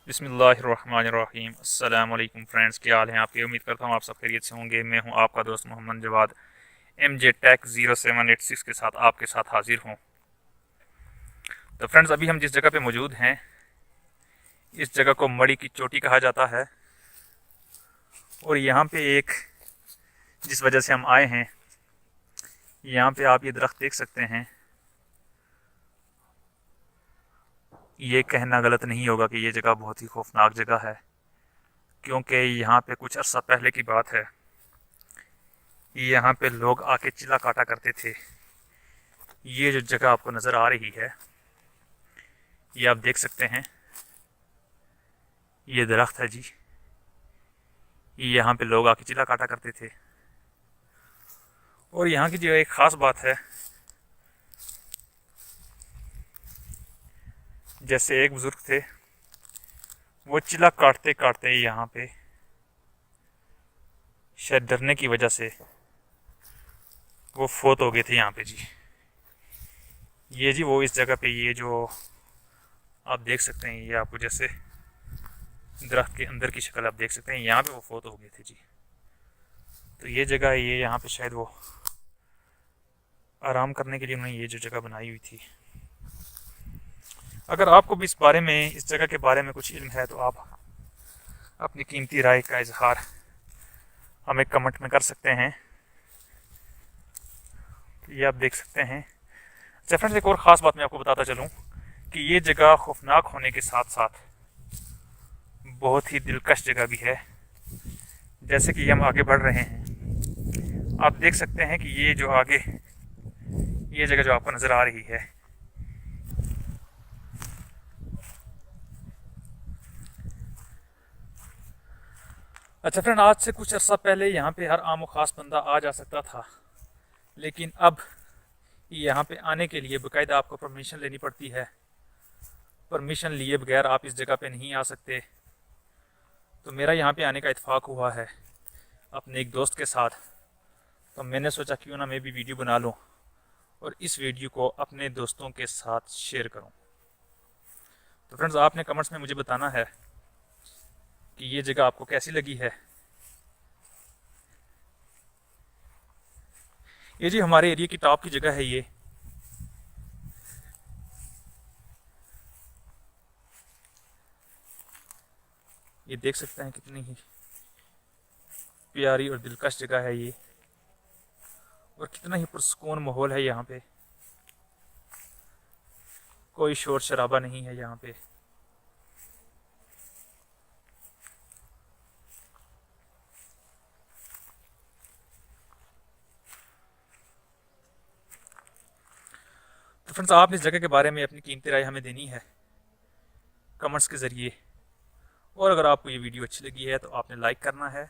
बिस्मिल्लाहिर्रहमानिर्रहीम। अस्सलाम वालेकुम फ्रेंड्स, क्या हाल हैं आपके। उम्मीद करता हूँ आप सब खैरियत से होंगे। मैं हूँ आपका दोस्त मोहम्मद जवाद MJ टेक 0786 के साथ आपके साथ हाजिर हूँ। तो फ्रेंड्स, अभी हम जिस जगह पे मौजूद हैं, इस जगह को मड़ी की चोटी कहा जाता है। और यहाँ पे एक, जिस वजह से हम आए हैं, यहाँ पे आप ये दरख्त देख सकते हैं। ये कहना गलत नहीं होगा कि ये जगह बहुत ही खौफनाक जगह है, क्योंकि यहाँ पे कुछ अर्सा पहले की बात है, यहाँ पे लोग आके चिल्ला काटा करते थे। ये जो जगह आपको नज़र आ रही है, ये आप देख सकते हैं, ये दरख्त है जी। यहाँ पे लोग आके चिल्ला काटा करते थे। और यहाँ की जो एक ख़ास बात है, जैसे एक बुज़ुर्ग थे, वो चिल्ला काटते काटते यहाँ पे शायद डरने की वजह से वो फोत हो गए थे यहाँ पे जी। ये जी वो इस जगह पे, ये जो आप देख सकते हैं, ये आपको जैसे दरख्त के अंदर की शक्ल आप देख सकते हैं, यहाँ पे वो फोत हो गए थे जी। तो ये जगह, ये यहाँ पे शायद वो आराम करने के लिए उन्होंने ये जो जगह बनाई हुई थी। अगर आपको भी इस बारे में, इस जगह के बारे में कुछ इल्म है, तो आप अपनी कीमती राय का इजहार हमें कमेंट में कर सकते हैं। ये आप देख सकते हैं। अच्छा फ्रेंड्स, एक और ख़ास बात मैं आपको बताता चलूँ कि ये जगह खौफनाक होने के साथ साथ बहुत ही दिलकश जगह भी है। जैसे कि हम आगे बढ़ रहे हैं, आप देख सकते हैं कि ये जो आगे, ये जगह जो आपको नज़र आ रही है, अच्छा फ्रेंड, आज से कुछ अर्सा पहले यहाँ पे हर आम और ख़ास बंदा आ जा सकता था, लेकिन अब यहाँ पे आने के लिए बाकायदा आपको परमिशन लेनी पड़ती है। परमिशन लिए बगैर आप इस जगह पे नहीं आ सकते। तो मेरा यहाँ पे आने का इत्तेफाक हुआ है अपने एक दोस्त के साथ। तो मैंने सोचा क्यों ना मैं भी वीडियो बना लूँ और इस वीडियो को अपने दोस्तों के साथ शेयर करूँ। तो फ्रेंड्स, आपने कमेंट्स में मुझे बताना है कि ये जगह आपको कैसी लगी है। ये जी हमारे एरिया की टॉप की जगह है। ये देख सकते हैं कितनी ही प्यारी और दिलकश जगह है ये, और कितना ही पुरसुकून माहौल है यहाँ पे। कोई शोर शराबा नहीं है यहाँ पे। तो फ्रेंड्स, आप इस जगह के बारे में अपनी कीमती राय हमें देनी है कमेंट्स के ज़रिए। और अगर आपको ये वीडियो अच्छी लगी है तो आपने लाइक करना है,